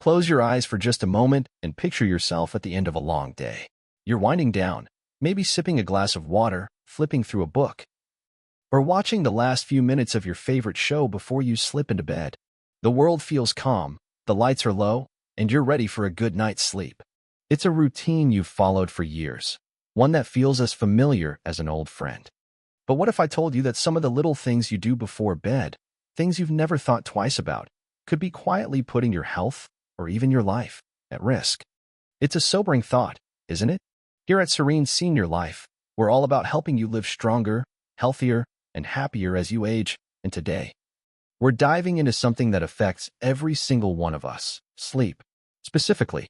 Close your eyes for just a moment and picture yourself at the end of a long day. You're winding down, maybe sipping a glass of water, flipping through a book, or watching the last few minutes of your favorite show before you slip into bed. The world feels calm, the lights are low, and you're ready for a good night's sleep. It's a routine you've followed for years, one that feels as familiar as an old friend. But what if I told you that some of the little things you do before bed, things you've never thought twice about, could be quietly putting your health, or even your life, at risk? It's a sobering thought, isn't it? Here at Serene Senior Life, we're all about helping you live stronger, healthier, and happier as you age, and today, we're diving into something that affects every single one of us: sleep. Specifically,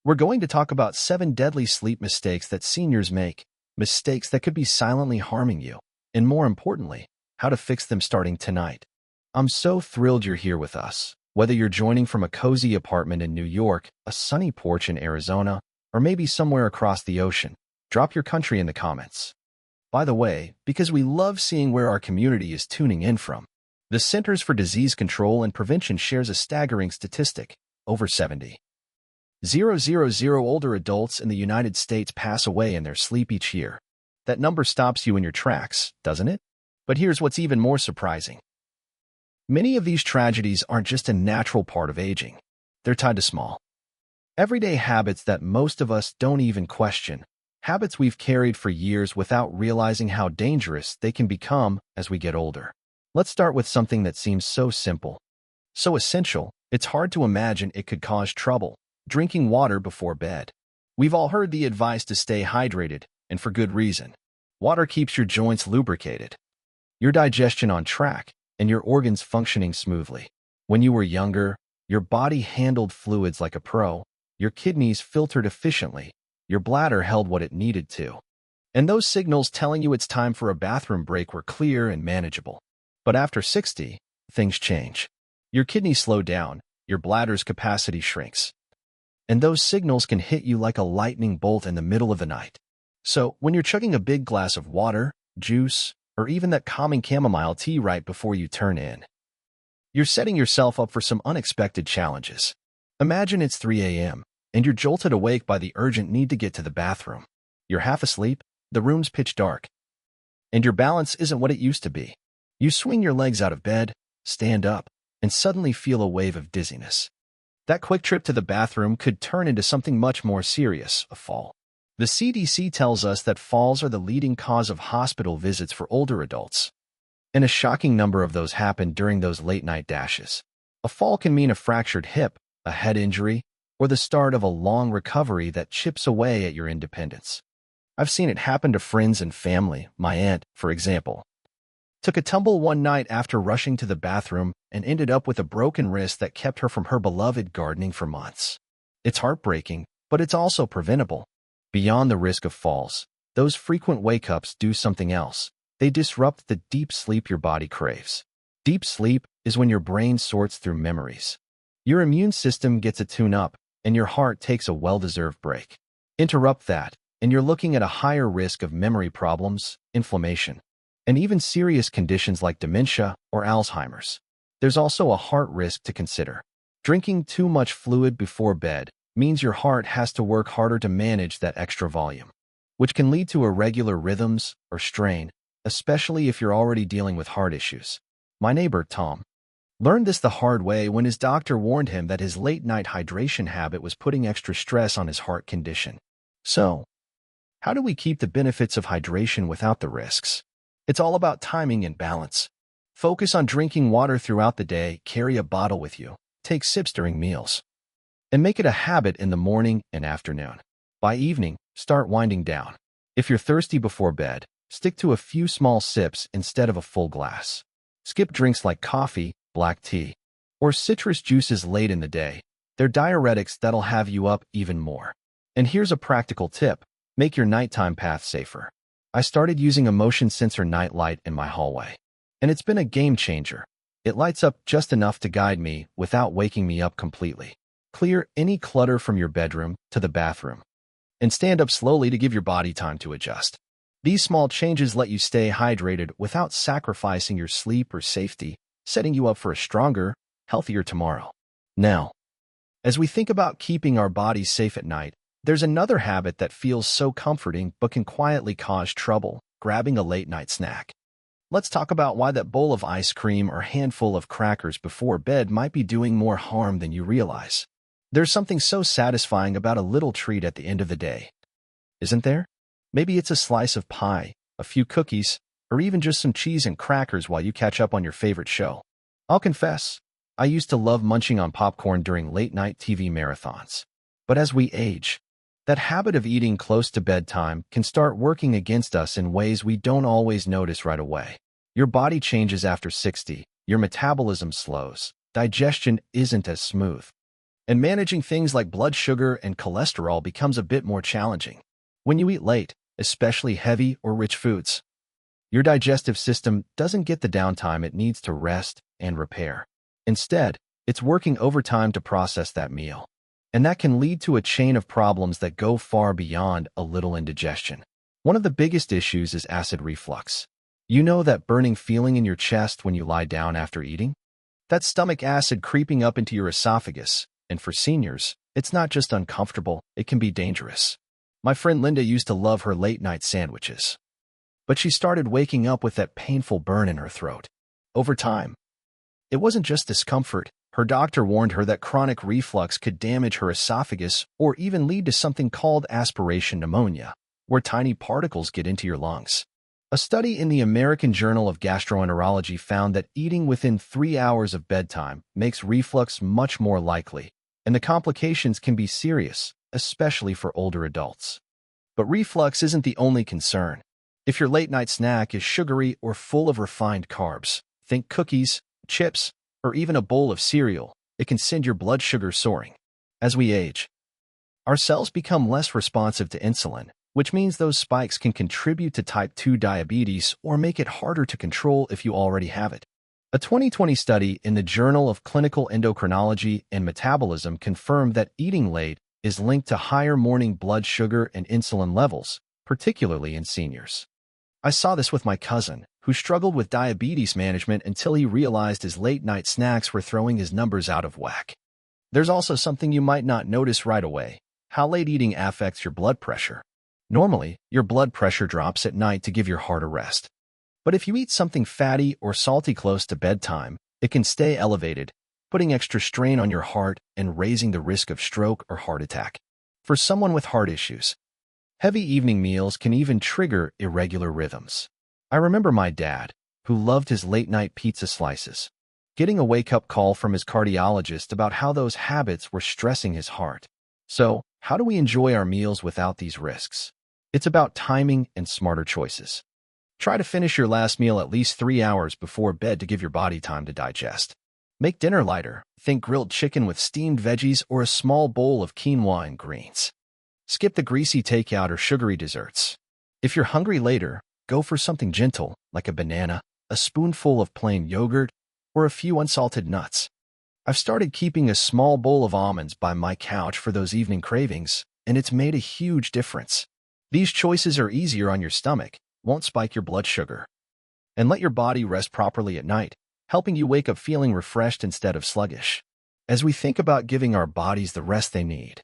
we're going to talk about 7 deadly sleep mistakes that seniors make, mistakes that could be silently harming you, and more importantly, how to fix them starting tonight. I'm so thrilled you're here with us. Whether you're joining from a cozy apartment in New York, a sunny porch in Arizona, or maybe somewhere across the ocean, drop your country in the comments. By the way, because we love seeing where our community is tuning in from, the Centers for Disease Control and Prevention shares a staggering statistic: over 70,000 older adults in the United States pass away in their sleep each year. That number stops you in your tracks, doesn't it? But here's what's even more surprising. Many of these tragedies aren't just a natural part of aging. They're tied to small, everyday habits that most of us don't even question, habits we've carried for years without realizing how dangerous they can become as we get older. Let's start with something that seems so simple, so essential, it's hard to imagine it could cause trouble: drinking water before bed. We've all heard the advice to stay hydrated, and for good reason. Water keeps your joints lubricated, your digestion on track, and your organs functioning smoothly. When you were younger, your body handled fluids like a pro, your kidneys filtered efficiently, your bladder held what it needed to. And those signals telling you it's time for a bathroom break were clear and manageable. But after 60, things change. Your kidneys slow down, your bladder's capacity shrinks, and those signals can hit you like a lightning bolt in the middle of the night. So, when you're chugging a big glass of water, juice, or even that calming chamomile tea right before you turn in, you're setting yourself up for some unexpected challenges. Imagine it's 3 a.m., and you're jolted awake by the urgent need to get to the bathroom. You're half asleep, the room's pitch dark, and your balance isn't what it used to be. You swing your legs out of bed, stand up, and suddenly feel a wave of dizziness. That quick trip to the bathroom could turn into something much more serious: a fall. The CDC tells us that falls are the leading cause of hospital visits for older adults, and a shocking number of those happen during those late-night dashes. A fall can mean a fractured hip, a head injury, or the start of a long recovery that chips away at your independence. I've seen it happen to friends and family. My aunt, for example, took a tumble one night after rushing to the bathroom and ended up with a broken wrist that kept her from her beloved gardening for months. It's heartbreaking, but it's also preventable. Beyond the risk of falls, those frequent wake-ups do something else. They disrupt the deep sleep your body craves. Deep sleep is when your brain sorts through memories. Your immune system gets a tune-up, and your heart takes a well-deserved break. Interrupt that, and you're looking at a higher risk of memory problems, inflammation, and even serious conditions like dementia or Alzheimer's. There's also a heart risk to consider. Drinking too much fluid before bed means your heart has to work harder to manage that extra volume, which can lead to irregular rhythms or strain, especially if you're already dealing with heart issues. My neighbor, Tom, learned this the hard way when his doctor warned him that his late-night hydration habit was putting extra stress on his heart condition. So, how do we keep the benefits of hydration without the risks? It's all about timing and balance. Focus on drinking water throughout the day, carry a bottle with you, take sips during meals, and make it a habit in the morning and afternoon. By evening, start winding down. If you're thirsty before bed, stick to a few small sips instead of a full glass. Skip drinks like coffee, black tea, or citrus juices late in the day. They're diuretics that'll have you up even more. And here's a practical tip: make your nighttime path safer. I started using a motion sensor night light in my hallway, and it's been a game changer. It lights up just enough to guide me without waking me up completely. Clear any clutter from your bedroom to the bathroom, and stand up slowly to give your body time to adjust. These small changes let you stay hydrated without sacrificing your sleep or safety, setting you up for a stronger, healthier tomorrow. Now, As we think about keeping our bodies safe at night, there's another habit that feels so comforting but can quietly cause trouble: grabbing a late-night snack. Let's talk about why that bowl of ice cream or handful of crackers before bed might be doing more harm than you realize. There's something so satisfying about a little treat at the end of the day, isn't there? Maybe it's a slice of pie, a few cookies, or even just some cheese and crackers while you catch up on your favorite show. I'll confess, I used to love munching on popcorn during late-night TV marathons. But as we age, that habit of eating close to bedtime can start working against us in ways we don't always notice right away. Your body changes after 60, your metabolism slows, digestion isn't as smooth, and managing things like blood sugar and cholesterol becomes a bit more challenging. When you eat late, especially heavy or rich foods, your digestive system doesn't get the downtime it needs to rest and repair. Instead, it's working overtime to process that meal. And that can lead to a chain of problems that go far beyond a little indigestion. One of the biggest issues is acid reflux. You know that burning feeling in your chest when you lie down after eating? That's stomach acid creeping up into your esophagus, and for seniors, it's not just uncomfortable, it can be dangerous. My friend Linda used to love her late-night sandwiches, but she started waking up with that painful burn in her throat. Over time, it wasn't just discomfort. Her doctor warned her that chronic reflux could damage her esophagus or even lead to something called aspiration pneumonia, where tiny particles get into your lungs. A study in the American Journal of Gastroenterology found that eating within 3 hours of bedtime makes reflux much more likely, and the complications can be serious, especially for older adults. But reflux isn't the only concern. If your late-night snack is sugary or full of refined carbs, think cookies, chips, or even a bowl of cereal, it can send your blood sugar soaring. As we age, our cells become less responsive to insulin, which means those spikes can contribute to type 2 diabetes or make it harder to control if you already have it. A 2020 study in the Journal of Clinical Endocrinology and Metabolism confirmed that eating late is linked to higher morning blood sugar and insulin levels, particularly in seniors. I saw this with my cousin, who struggled with diabetes management until he realized his late-night snacks were throwing his numbers out of whack. There's also something you might not notice right away: how late eating affects your blood pressure. Normally, your blood pressure drops at night to give your heart a rest. But if you eat something fatty or salty close to bedtime, it can stay elevated, putting extra strain on your heart and raising the risk of stroke or heart attack. For someone with heart issues, heavy evening meals can even trigger irregular rhythms. I remember my dad, who loved his late-night pizza slices, getting a wake-up call from his cardiologist about how those habits were stressing his heart. So, how do we enjoy our meals without these risks? It's about timing and smarter choices. Try to finish your last meal at least 3 hours before bed to give your body time to digest. Make dinner lighter. Think grilled chicken with steamed veggies or a small bowl of quinoa and greens. Skip the greasy takeout or sugary desserts. If you're hungry later, go for something gentle, like a banana, a spoonful of plain yogurt, or a few unsalted nuts. I've started keeping a small bowl of almonds by my couch for those evening cravings, and it's made a huge difference. These choices are easier on your stomach, won't spike your blood sugar, and let your body rest properly at night, helping you wake up feeling refreshed instead of sluggish. As we think about giving our bodies the rest they need,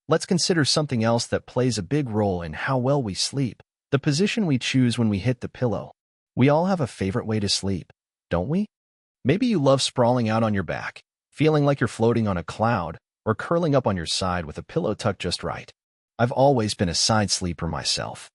let's consider something else that plays a big role in how well we sleep: the position we choose when we hit the pillow. We all have a favorite way to sleep, don't we? Maybe you love sprawling out on your back, feeling like you're floating on a cloud, or curling up on your side with a pillow tucked just right. I've always been a side sleeper myself,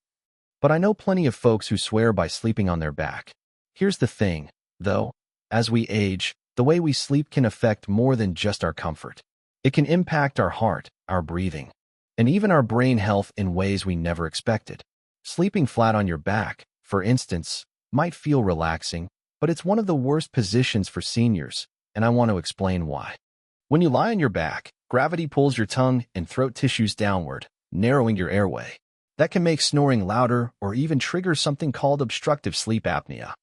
but I know plenty of folks who swear by sleeping on their back. Here's the thing, though: as we age, the way we sleep can affect more than just our comfort. It can impact our heart, our breathing, and even our brain health in ways we never expected. Sleeping flat on your back, for instance, might feel relaxing, but it's one of the worst positions for seniors, and I want to explain why. When you lie on your back, gravity pulls your tongue and throat tissues downward, narrowing your airway. That can make snoring louder or even trigger something called obstructive sleep apnea,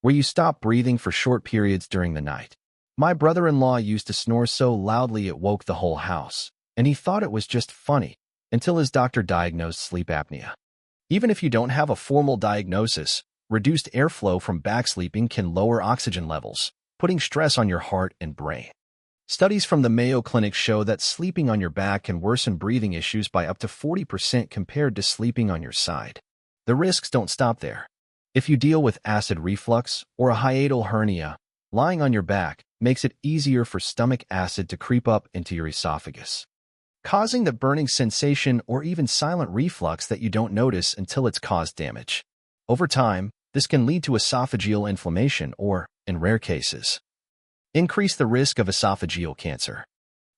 where you stop breathing for short periods during the night. My brother-in-law used to snore so loudly it woke the whole house, and he thought it was just funny until his doctor diagnosed sleep apnea. Even if you don't have a formal diagnosis, reduced airflow from backsleeping can lower oxygen levels, putting stress on your heart and brain. Studies from the Mayo Clinic show that sleeping on your back can worsen breathing issues by up to 40% compared to sleeping on your side. The risks don't stop there. If you deal with acid reflux or a hiatal hernia, lying on your back makes it easier for stomach acid to creep up into your esophagus, causing the burning sensation or even silent reflux that you don't notice until it's caused damage. Over time, this can lead to esophageal inflammation or, in rare cases, increase the risk of esophageal cancer.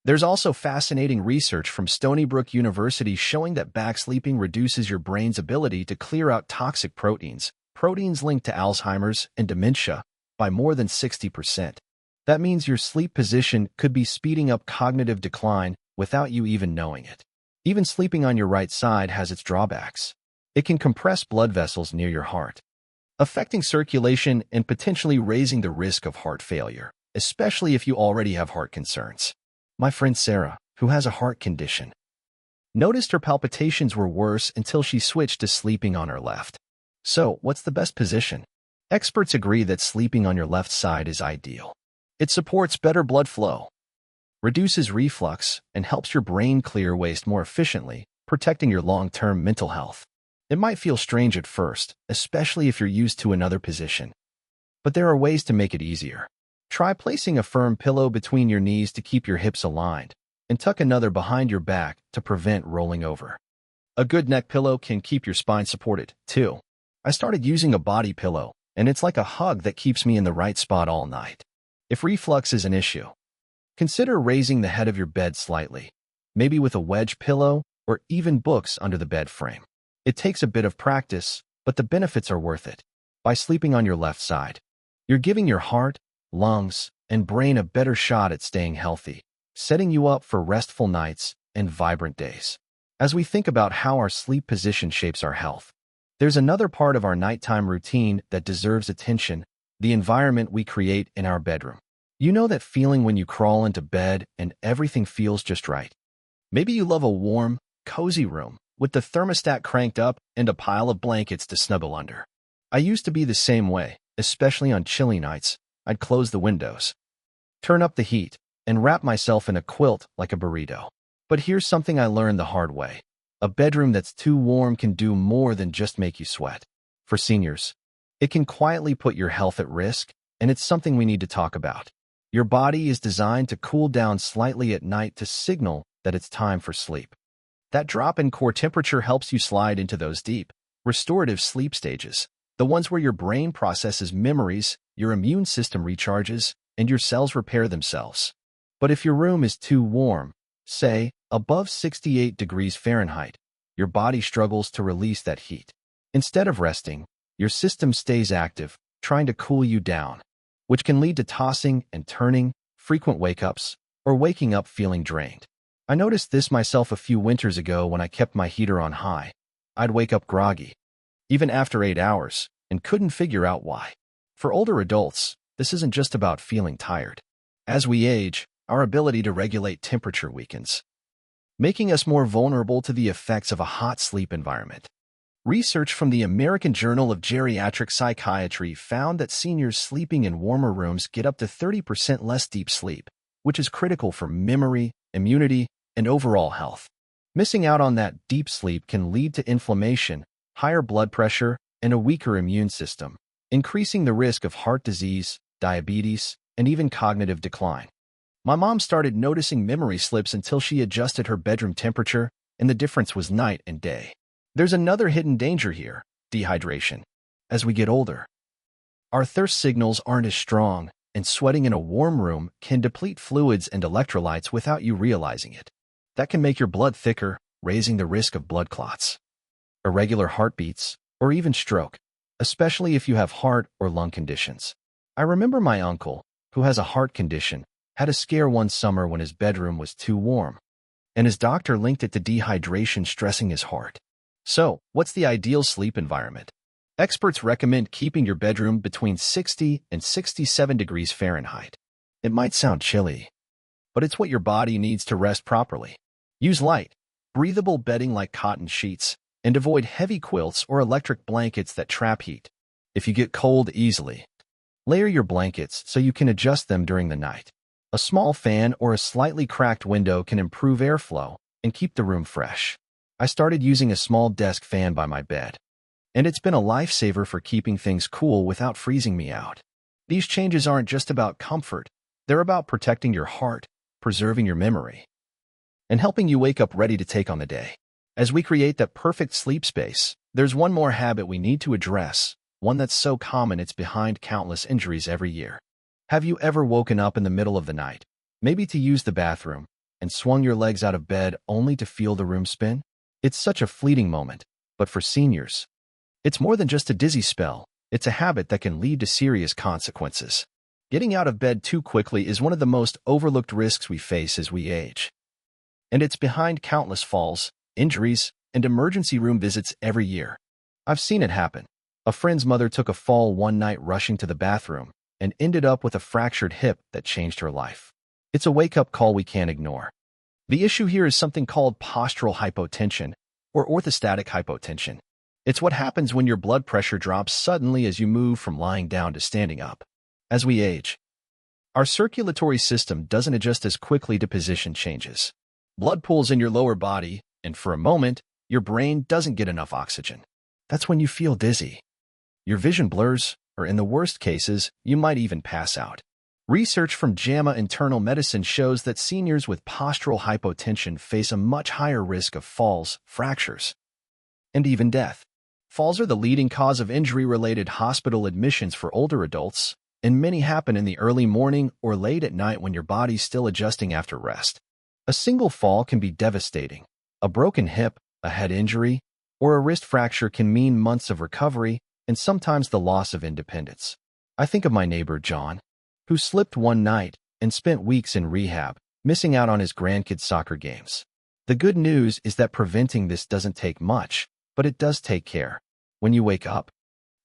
There's also fascinating research from Stony Brook University showing that back sleeping reduces your brain's ability to clear out toxic proteins linked to Alzheimer's and dementia, by more than 60%. That means your sleep position could be speeding up cognitive decline without you even knowing it. Even sleeping on your right side has its drawbacks. It can compress blood vessels near your heart, affecting circulation and potentially raising the risk of heart failure, especially if you already have heart concerns. My friend Sarah, who has a heart condition, noticed her palpitations were worse until she switched to sleeping on her left. So, what's the best position? Experts agree that sleeping on your left side is ideal. It supports better blood flow, reduces reflux, and helps your brain clear waste more efficiently, protecting your long-term mental health. It might feel strange at first, especially if you're used to another position. But there are ways to make it easier. Try placing a firm pillow between your knees to keep your hips aligned, and tuck another behind your back to prevent rolling over. A good neck pillow can keep your spine supported, too. I started using a body pillow, and it's like a hug that keeps me in the right spot all night. If reflux is an issue, consider raising the head of your bed slightly, maybe with a wedge pillow or even books under the bed frame. It takes a bit of practice, but the benefits are worth it. By sleeping on your left side, you're giving your heart, lungs, and brain a better shot at staying healthy, setting you up for restful nights and vibrant days. As we think about how our sleep position shapes our health, there's another part of our nighttime routine that deserves attention: the environment we create in our bedroom. You know that feeling when you crawl into bed and everything feels just right? Maybe you love a warm, cozy room with the thermostat cranked up and a pile of blankets to snuggle under. I used to be the same way, especially on chilly nights. I'd close the windows, turn up the heat, and wrap myself in a quilt like a burrito. But here's something I learned the hard way. A bedroom that's too warm can do more than just make you sweat. For seniors, it can quietly put your health at risk, and it's something we need to talk about. Your body is designed to cool down slightly at night to signal that it's time for sleep. That drop in core temperature helps you slide into those deep, restorative sleep stages, the ones where your brain processes memories, your immune system recharges, and your cells repair themselves. But if your room is too warm, say, above 68 degrees Fahrenheit, your body struggles to release that heat. Instead of resting, your system stays active, trying to cool you down, which can lead to tossing and turning, frequent wake-ups, or waking up feeling drained. I noticed this myself a few winters ago when I kept my heater on high. I'd wake up groggy, even after 8 hours, and couldn't figure out why. For older adults, this isn't just about feeling tired. As we age, our ability to regulate temperature weakens, making us more vulnerable to the effects of a hot sleep environment. Research from the American Journal of Geriatric Psychiatry found that seniors sleeping in warmer rooms get up to 30% less deep sleep, which is critical for memory, immunity, and overall health. Missing out on that deep sleep can lead to inflammation, higher blood pressure, and a weaker immune system, increasing the risk of heart disease, diabetes, and even cognitive decline. My mom started noticing memory slips until she adjusted her bedroom temperature, and the difference was night and day. There's another hidden danger here: dehydration. As we get older, our thirst signals aren't as strong, and sweating in a warm room can deplete fluids and electrolytes without you realizing it. That can make your blood thicker, raising the risk of blood clots, irregular heartbeats, or even stroke, especially if you have heart or lung conditions. I remember my uncle, who has a heart condition, had a scare one summer when his bedroom was too warm, and his doctor linked it to dehydration stressing his heart. So, what's the ideal sleep environment? Experts recommend keeping your bedroom between 60 and 67 degrees Fahrenheit. It might sound chilly, but it's what your body needs to rest properly. Use light, breathable bedding like cotton sheets, and avoid heavy quilts or electric blankets that trap heat. If you get cold easily, layer your blankets so you can adjust them during the night. A small fan or a slightly cracked window can improve airflow and keep the room fresh. I started using a small desk fan by my bed, and it's been a lifesaver for keeping things cool without freezing me out. These changes aren't just about comfort, they're about protecting your heart, preserving your memory, and helping you wake up ready to take on the day. As we create that perfect sleep space, there's one more habit we need to address, one that's so common it's behind countless injuries every year. Have you ever woken up in the middle of the night, maybe to use the bathroom, and swung your legs out of bed only to feel the room spin? It's such a fleeting moment, but for seniors, it's more than just a dizzy spell. It's a habit that can lead to serious consequences. Getting out of bed too quickly is one of the most overlooked risks we face as we age. And it's behind countless falls, injuries, and emergency room visits every year. I've seen it happen. A friend's mother took a fall one night rushing to the bathroom and ended up with a fractured hip that changed her life. It's a wake-up call we can't ignore. The issue here is something called postural hypotension or orthostatic hypotension. It's what happens when your blood pressure drops suddenly as you move from lying down to standing up. As we age, our circulatory system doesn't adjust as quickly to position changes. Blood pools in your lower body, and for a moment, your brain doesn't get enough oxygen. That's when you feel dizzy. Your vision blurs, or in the worst cases, you might even pass out. Research from JAMA Internal Medicine shows that seniors with postural hypotension face a much higher risk of falls, fractures, and even death. Falls are the leading cause of injury-related hospital admissions for older adults, and many happen in the early morning or late at night when your body's still adjusting after rest. A single fall can be devastating. A broken hip, a head injury, or a wrist fracture can mean months of recovery and sometimes the loss of independence. I think of my neighbor, John, who slipped one night and spent weeks in rehab, missing out on his grandkids' soccer games. The good news is that preventing this doesn't take much, but it does take care. When you wake up,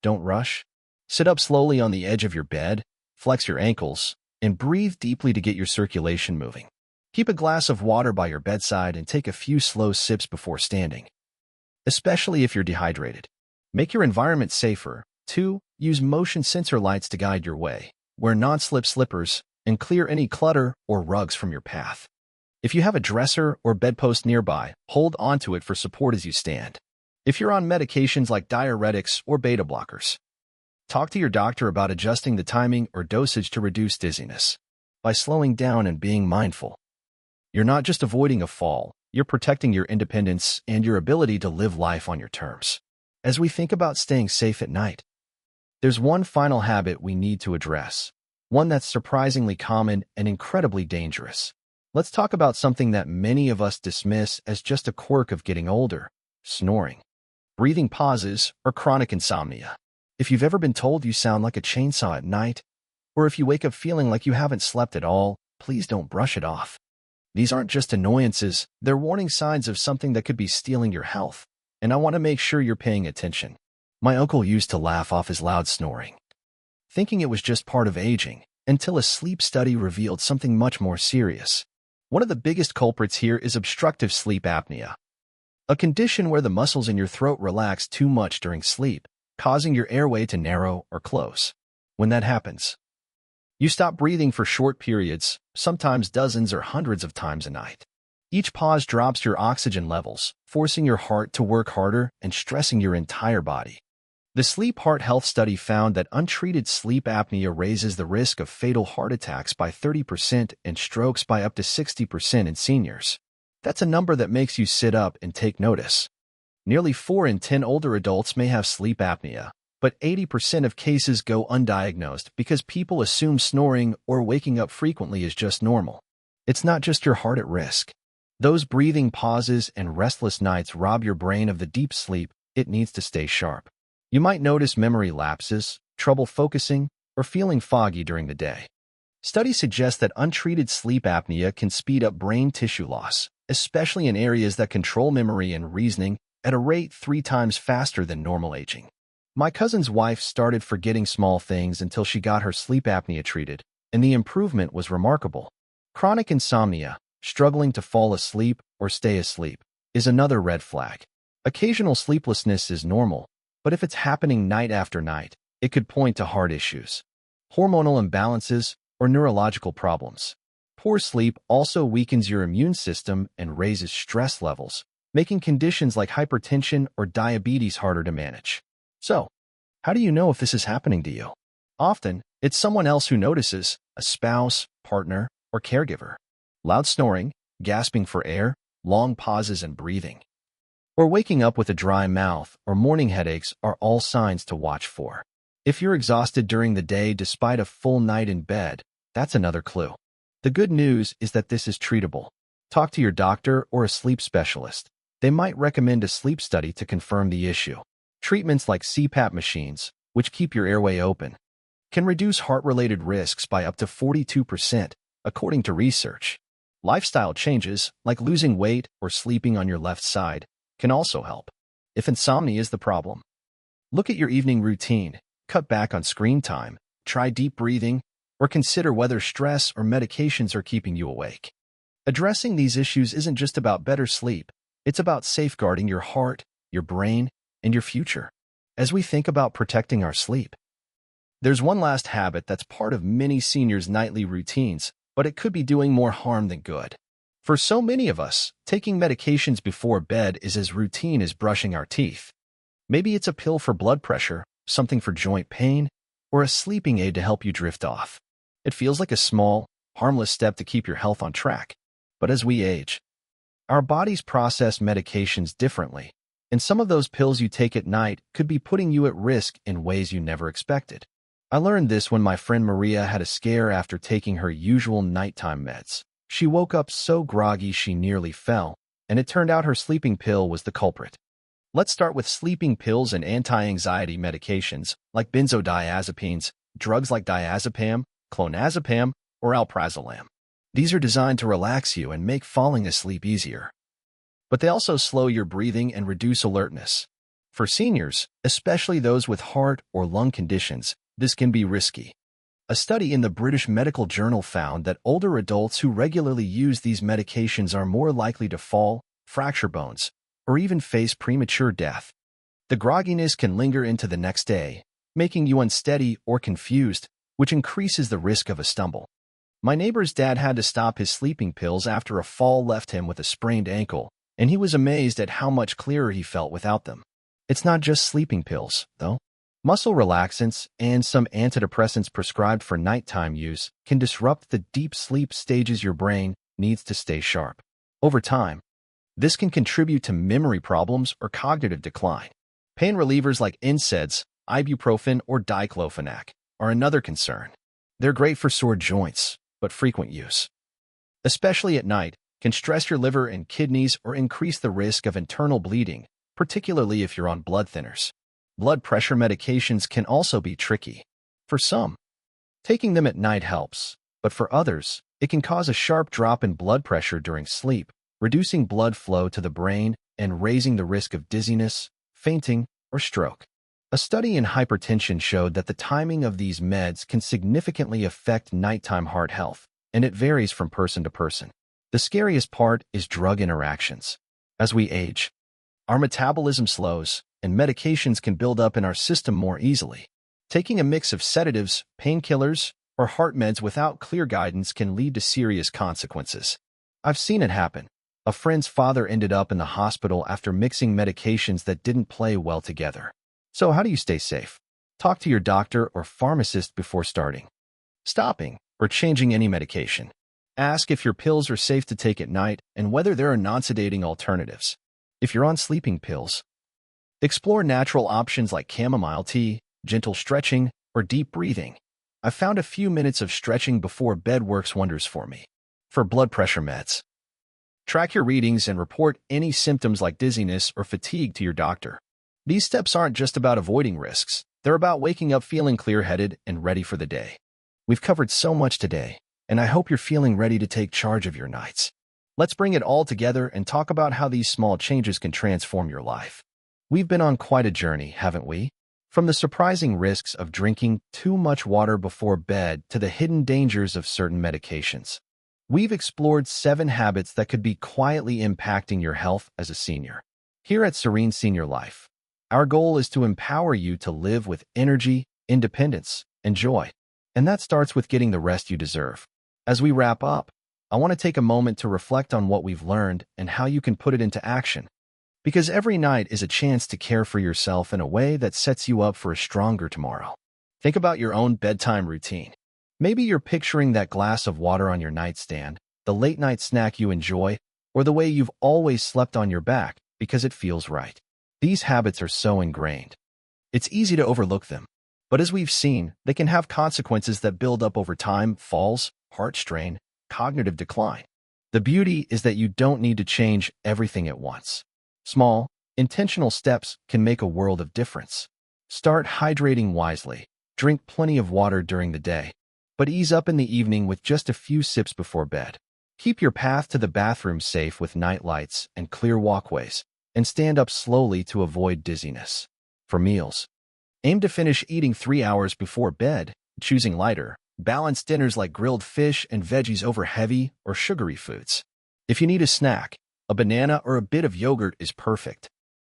don't rush. Sit up slowly on the edge of your bed, flex your ankles, and breathe deeply to get your circulation moving. Keep a glass of water by your bedside and take a few slow sips before standing, especially if you're dehydrated. Make your environment safer. 2. Use motion sensor lights to guide your way. Wear non-slip slippers and clear any clutter or rugs from your path. If you have a dresser or bedpost nearby, hold onto it for support as you stand. If you're on medications like diuretics or beta blockers, talk to your doctor about adjusting the timing or dosage to reduce dizziness. By slowing down and being mindful, you're not just avoiding a fall, you're protecting your independence and your ability to live life on your terms. As we think about staying safe at night, there's one final habit we need to address, one that's surprisingly common and incredibly dangerous. Let's talk about something that many of us dismiss as just a quirk of getting older: snoring, breathing pauses, or chronic insomnia. If you've ever been told you sound like a chainsaw at night, or if you wake up feeling like you haven't slept at all, please don't brush it off. These aren't just annoyances, they're warning signs of something that could be stealing your health, and I want to make sure you're paying attention. My uncle used to laugh off his loud snoring, thinking it was just part of aging, until a sleep study revealed something much more serious. One of the biggest culprits here is obstructive sleep apnea, a condition where the muscles in your throat relax too much during sleep, causing your airway to narrow or close. When that happens, you stop breathing for short periods, sometimes dozens or hundreds of times a night. Each pause drops your oxygen levels, forcing your heart to work harder and stressing your entire body. The Sleep Heart Health Study found that untreated sleep apnea raises the risk of fatal heart attacks by 30% and strokes by up to 60% in seniors. That's a number that makes you sit up and take notice. Nearly 4 in 10 older adults may have sleep apnea, but 80% of cases go undiagnosed because people assume snoring or waking up frequently is just normal. It's not just your heart at risk. Those breathing pauses and restless nights rob your brain of the deep sleep it needs to stay sharp. You might notice memory lapses, trouble focusing, or feeling foggy during the day. Studies suggest that untreated sleep apnea can speed up brain tissue loss, especially in areas that control memory and reasoning at a rate 3 times faster than normal aging. My cousin's wife started forgetting small things until she got her sleep apnea treated, and the improvement was remarkable. Chronic insomnia, struggling to fall asleep or stay asleep, is another red flag. Occasional sleeplessness is normal, but if it's happening night after night, it could point to heart issues, hormonal imbalances, or neurological problems. Poor sleep also weakens your immune system and raises stress levels, making conditions like hypertension or diabetes harder to manage. So, how do you know if this is happening to you? Often, it's someone else who notices, a spouse, partner, or caregiver. Loud snoring, gasping for air, long pauses and breathing, or waking up with a dry mouth or morning headaches are all signs to watch for. If you're exhausted during the day despite a full night in bed, that's another clue. The good news is that this is treatable. Talk to your doctor or a sleep specialist. They might recommend a sleep study to confirm the issue. Treatments like CPAP machines, which keep your airway open, can reduce heart-related risks by up to 42%, according to research. Lifestyle changes, like losing weight or sleeping on your left side, can also help. If insomnia is the problem, look at your evening routine, cut back on screen time, try deep breathing, or consider whether stress or medications are keeping you awake. Addressing these issues isn't just about better sleep, it's about safeguarding your heart, your brain, and your future. As we think about protecting our sleep, there's one last habit that's part of many seniors' nightly routines, but it could be doing more harm than good. For so many of us, taking medications before bed is as routine as brushing our teeth. Maybe it's a pill for blood pressure, something for joint pain, or a sleeping aid to help you drift off. It feels like a small, harmless step to keep your health on track. But as we age, our bodies process medications differently, and some of those pills you take at night could be putting you at risk in ways you never expected. I learned this when my friend Maria had a scare after taking her usual nighttime meds. She woke up so groggy she nearly fell, and it turned out her sleeping pill was the culprit. Let's start with sleeping pills and anti-anxiety medications like benzodiazepines, drugs like diazepam, clonazepam, or alprazolam. These are designed to relax you and make falling asleep easier. But they also slow your breathing and reduce alertness. For seniors, especially those with heart or lung conditions, this can be risky. A study in the British Medical Journal found that older adults who regularly use these medications are more likely to fall, fracture bones, or even face premature death. The grogginess can linger into the next day, making you unsteady or confused, which increases the risk of a stumble. My neighbor's dad had to stop his sleeping pills after a fall left him with a sprained ankle, and he was amazed at how much clearer he felt without them. It's not just sleeping pills, though. Muscle relaxants and some antidepressants prescribed for nighttime use can disrupt the deep sleep stages your brain needs to stay sharp. Over time, this can contribute to memory problems or cognitive decline. Pain relievers like NSAIDs, ibuprofen, or diclofenac are another concern. They're great for sore joints, but frequent use, especially at night, can stress your liver and kidneys or increase the risk of internal bleeding, particularly if you're on blood thinners. Blood pressure medications can also be tricky. For some, taking them at night helps, but for others, it can cause a sharp drop in blood pressure during sleep, reducing blood flow to the brain and raising the risk of dizziness, fainting, or stroke. A study in hypertension showed that the timing of these meds can significantly affect nighttime heart health, and it varies from person to person. The scariest part is drug interactions. As we age, our metabolism slows, and medications can build up in our system more easily. Taking a mix of sedatives, painkillers, or heart meds without clear guidance can lead to serious consequences. I've seen it happen. A friend's father ended up in the hospital after mixing medications that didn't play well together. So how do you stay safe? Talk to your doctor or pharmacist before starting, stopping, or changing any medication. Ask if your pills are safe to take at night and whether there are non-sedating alternatives. If you're on sleeping pills, explore natural options like chamomile tea, gentle stretching, or deep breathing. I found a few minutes of stretching before bed works wonders for me. For blood pressure meds, track your readings and report any symptoms like dizziness or fatigue to your doctor. These steps aren't just about avoiding risks. They're about waking up feeling clear-headed and ready for the day. We've covered so much today, and I hope you're feeling ready to take charge of your nights. Let's bring it all together and talk about how these small changes can transform your life. We've been on quite a journey, haven't we? From the surprising risks of drinking too much water before bed to the hidden dangers of certain medications. We've explored 7 habits that could be quietly impacting your health as a senior. Here at Serene Senior Life, our goal is to empower you to live with energy, independence, and joy. And that starts with getting the rest you deserve. As we wrap up, I want to take a moment to reflect on what we've learned and how you can put it into action. Because every night is a chance to care for yourself in a way that sets you up for a stronger tomorrow. Think about your own bedtime routine. Maybe you're picturing that glass of water on your nightstand, the late-night snack you enjoy, or the way you've always slept on your back because it feels right. These habits are so ingrained. It's easy to overlook them. But as we've seen, they can have consequences that build up over time: falls, heart strain, cognitive decline. The beauty is that you don't need to change everything at once. Small, intentional steps can make a world of difference. Start hydrating wisely. Drink plenty of water during the day, but ease up in the evening with just a few sips before bed. Keep your path to the bathroom safe with night lights and clear walkways, and stand up slowly to avoid dizziness. For meals, aim to finish eating 3 hours before bed, choosing lighter, balanced dinners like grilled fish and veggies over heavy or sugary foods. If you need a snack, a banana or a bit of yogurt is perfect.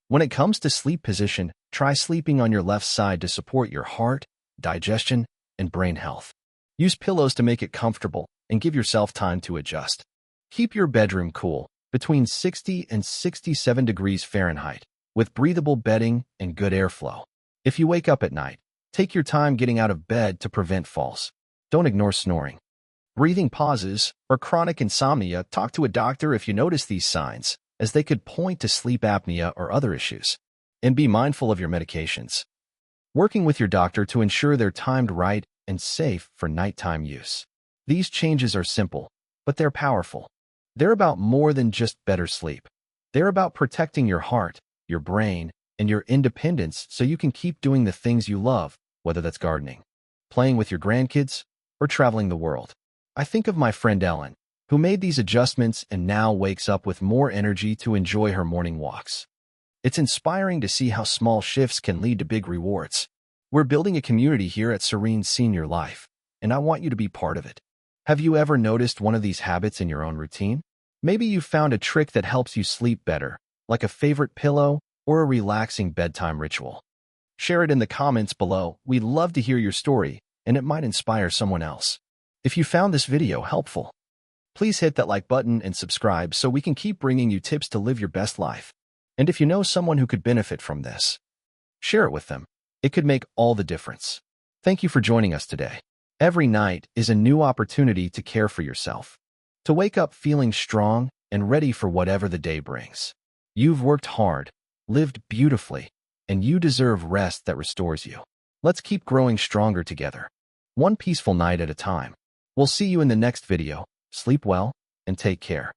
When it comes to sleep position, try sleeping on your left side to support your heart, digestion, and brain health. Use pillows to make it comfortable and give yourself time to adjust. Keep your bedroom cool, between 60 and 67 degrees Fahrenheit, with breathable bedding and good airflow. If you wake up at night, take your time getting out of bed to prevent falls. Don't ignore snoring, breathing pauses, or chronic insomnia. Talk to a doctor if you notice these signs, as they could point to sleep apnea or other issues. And be mindful of your medications, working with your doctor to ensure they're timed right and safe for nighttime use. These changes are simple, but they're powerful. They're about more than just better sleep. They're about protecting your heart, your brain, and your independence so you can keep doing the things you love, whether that's gardening, playing with your grandkids, or traveling the world. I think of my friend Ellen, who made these adjustments and now wakes up with more energy to enjoy her morning walks. It's inspiring to see how small shifts can lead to big rewards. We're building a community here at Serene Senior Life, and I want you to be part of it. Have you ever noticed one of these habits in your own routine? Maybe you've found a trick that helps you sleep better, like a favorite pillow or a relaxing bedtime ritual. Share it in the comments below. We'd love to hear your story, and it might inspire someone else. If you found this video helpful, please hit that like button and subscribe so we can keep bringing you tips to live your best life. And if you know someone who could benefit from this, share it with them. It could make all the difference. Thank you for joining us today. Every night is a new opportunity to care for yourself, to wake up feeling strong and ready for whatever the day brings. You've worked hard, lived beautifully, and you deserve rest that restores you. Let's keep growing stronger together, one peaceful night at a time. We'll see you in the next video. Sleep well and take care.